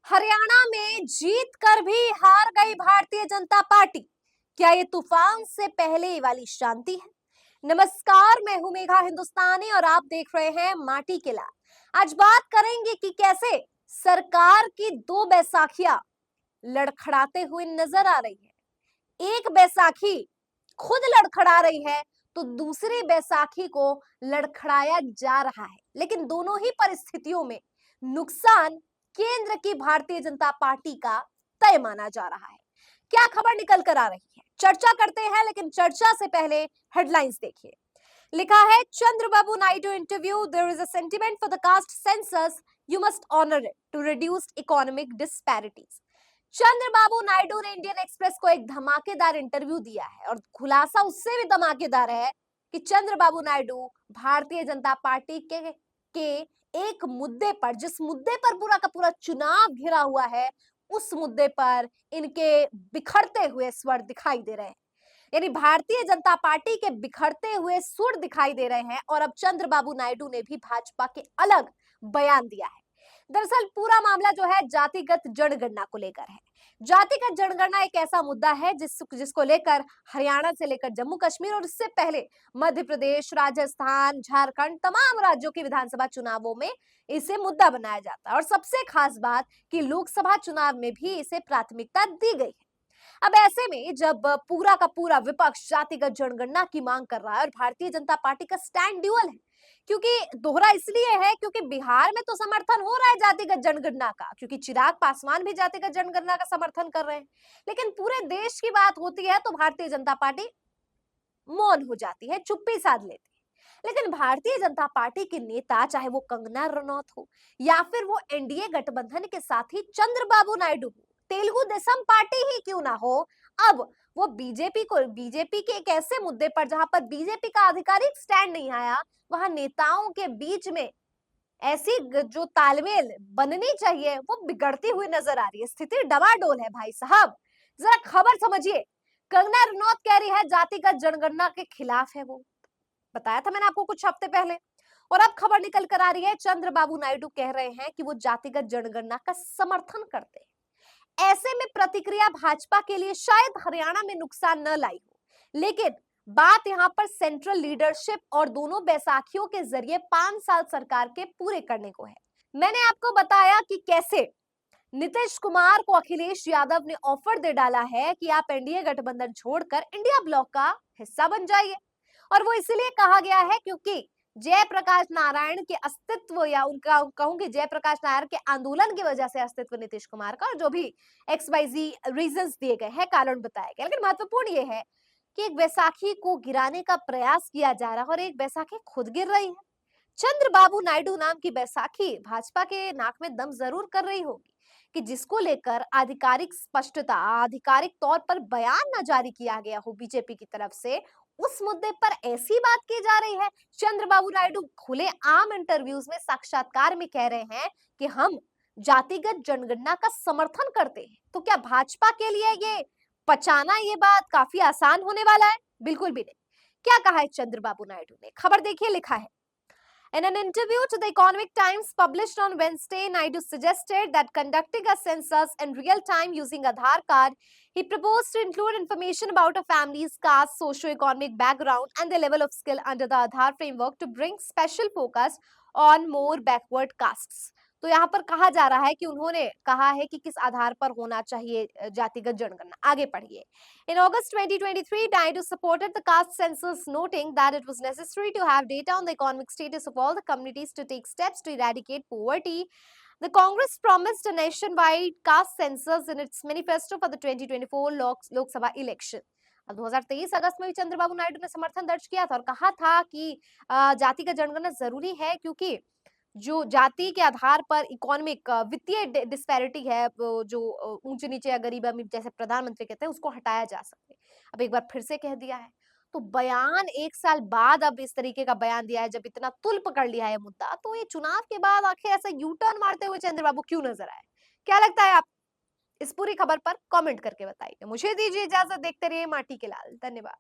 हरियाणा में जीत कर भी हार गई भारतीय जनता पार्टी। क्या ये तूफान से पहले वाली शांति है? नमस्कार, मैं हूं मेघा हिंदुस्तानी और आप देख रहे हैं माटी के लाल। आज बात करेंगे कि कैसे सरकार की दो बैसाखियां लड़खड़ाते हुए नजर आ रही है। एक बैसाखी खुद लड़खड़ा रही है तो दूसरी बैसाखी को लड़खड़ाया जा रहा है, लेकिन दोनों ही परिस्थितियों में नुकसान केंद्र की भारतीय जनता पार्टी का तय माना जा रहा है। क्या खबर निकल कर आ रही है, चर्चा करते हैं, लेकिन चर्चा से पहले हेडलाइंस देखिए। लिखा है Chandrababu Naidu interview, there is a sentiment for the caste census, you must honour it to reduce economic disparities. Chandrababu Naidu ने इंडियन एक्सप्रेस को एक धमाकेदार इंटरव्यू दिया है और खुलासा उससे भी धमाकेदार है कि चंद्रबाबू नायडू भारतीय जनता पार्टी के एक मुद्दे पर, जिस मुद्दे पर पूरा का पूरा चुनाव घिरा हुआ है, उस मुद्दे पर इनके बिखरते हुए स्वर दिखाई दे रहे हैं। यानी भारतीय जनता पार्टी के बिखरते हुए सुर दिखाई दे रहे हैं और अब चंद्रबाबू नायडू ने भी भाजपा के अलग बयान दिया है। दरअसल पूरा मामला जो है जातिगत जनगणना को लेकर है। जातिगत जनगणना एक ऐसा मुद्दा है जिसको लेकर हरियाणा से लेकर जम्मू कश्मीर और इससे पहले मध्य प्रदेश, राजस्थान, झारखंड, तमाम राज्यों के विधानसभा चुनावों में इसे मुद्दा बनाया जाता है और सबसे खास बात कि लोकसभा चुनाव में भी इसे प्राथमिकता दी गई है। अब ऐसे में जब पूरा का पूरा विपक्ष जातिगत जनगणना की मांग कर रहा है और भारतीय जनता पार्टी का स्टैंड ड्यूअल है, क्योंकि दोहरा इसलिए है क्योंकि बिहार में तो समर्थन हो रहा है जातिगत जनगणना का, क्योंकि चिराग पासवान भी जातिगत जनगणना का समर्थन कर रहे हैं, लेकिन पूरे देश की बात होती है तो भारतीय जनता पार्टी मौन हो जाती है, चुप्पी साध लेती है। लेकिन भारतीय जनता पार्टी के नेता, चाहे वो कंगना रनौत हो या फिर वो एनडीए गठबंधन के साथी चंद्रबाबू नायडू हो, तेलुगु देशम पार्टी ही क्यों ना हो, अब वो बीजेपी के एक ऐसे मुद्दे पर जहां पर बीजेपी का आधिकारिक स्टैंड नहीं आया, वहां नेताओं के बीच में ऐसी जो तालमेल बननी चाहिए वो बिगड़ती हुई नजर आ रही है। स्थिति डवाडोल है भाई साहब। जरा खबर समझिए। कंगना रनौत कह रही है जातिगत जनगणना के खिलाफ है वो, बताया था मैंने आपको कुछ हफ्ते पहले। और अब खबर निकल कर आ रही है चंद्रबाबू नायडू कह रहे हैं कि वो जातिगत जनगणना का समर्थन करते हैं। ऐसे में प्रतिक्रिया भाजपा के लिए शायद हरियाणा में नुकसान न लाई हो, लेकिन बात यहां पर सेंट्रल लीडरशिप और दोनों बैसाखियों के जरिए 5 साल सरकार के पूरे करने को है। मैंने आपको बताया कि कैसे नीतीश कुमार को अखिलेश यादव ने ऑफर दे डाला है कि आप एनडीए गठबंधन छोड़कर इंडिया ब्लॉक का हिस्सा बन जाइए, और वो इसलिए कहा गया है क्योंकि जयप्रकाश नारायण के अस्तित्व, या उनका कहूंगी जयप्रकाश नारायण के आंदोलन की वजह से अस्तित्व नीतीश कुमार का, और जो भी एक्स वाई जी रीजन दिए गए हैं, कारण बताया गया, लेकिन महत्वपूर्ण ये है कि एक बैसाखी को गिराने का प्रयास किया जा रहा है और एक बैसाखी खुद गिर रही है। चंद्रबाबू नायडू नाम की बैसाखी भाजपा के नाक में दम जरूर कर रही होगी कि जिसको लेकर आधिकारिक स्पष्टता, आधिकारिक तौर पर बयान न जारी किया गया हो बीजेपी की तरफ से, उस मुद्दे पर ऐसी बात की जा रही है। चंद्रबाबू नायडू खुले आम इंटरव्यूज में, साक्षात्कार में कह रहे हैं कि हम जातिगत जनगणना का समर्थन करते हैं। तो क्या भाजपा के लिए ये पचाना, ये बात काफी आसान होने वाला है? बिल्कुल भी नहीं। क्या कहा है चंद्रबाबू नायडू ने, खबर देखिए। लिखा है, in an interview to the Economic Times published on Wednesday, Naidu suggested that conducting a census in real time using Aadhaar card, he proposed to include information about a family's caste, socio-economic background, and the level of skill under the Aadhaar framework to bring special focus on more backward castes. तो यहाँ पर कहा जा रहा है कि उन्होंने कहा है कि किस आधार पर होना चाहिए जातिगत जनगणना। आगे पढ़िए। In August 2023, Naidu supported the caste census, noting that it was necessary to have data on the economic status of all the communities to take steps to eradicate poverty. The Congress promised a nationwide caste census in its manifesto for the 2024 Lok Sabha election. अब 2023 अगस्त में भी चंद्रबाबू नायडू ने समर्थन दर्ज किया था और कहा था कि जातिगत जनगणना जरूरी है, क्योंकि जो जाति के आधार पर इकोनॉमिक वित्तीय डिस्पैरिटी है, वो जो ऊंचे नीचे या गरीब अमीर जैसे प्रधानमंत्री कहते हैं, उसको हटाया जा सके। अब एक बार फिर से कह दिया है, तो बयान 1 साल बाद अब इस तरीके का बयान दिया है, जब इतना तुल पकड़ लिया है मुद्दा, तो ये चुनाव के बाद आखिर ऐसा यू टर्न मारते हुए चंद्रबाबू क्यों नजर आए? क्या लगता है आप? इस पूरी खबर पर कमेंट करके बताइए। मुझे दीजिए इजाजत, देखते रहिए माटी के लाल। धन्यवाद।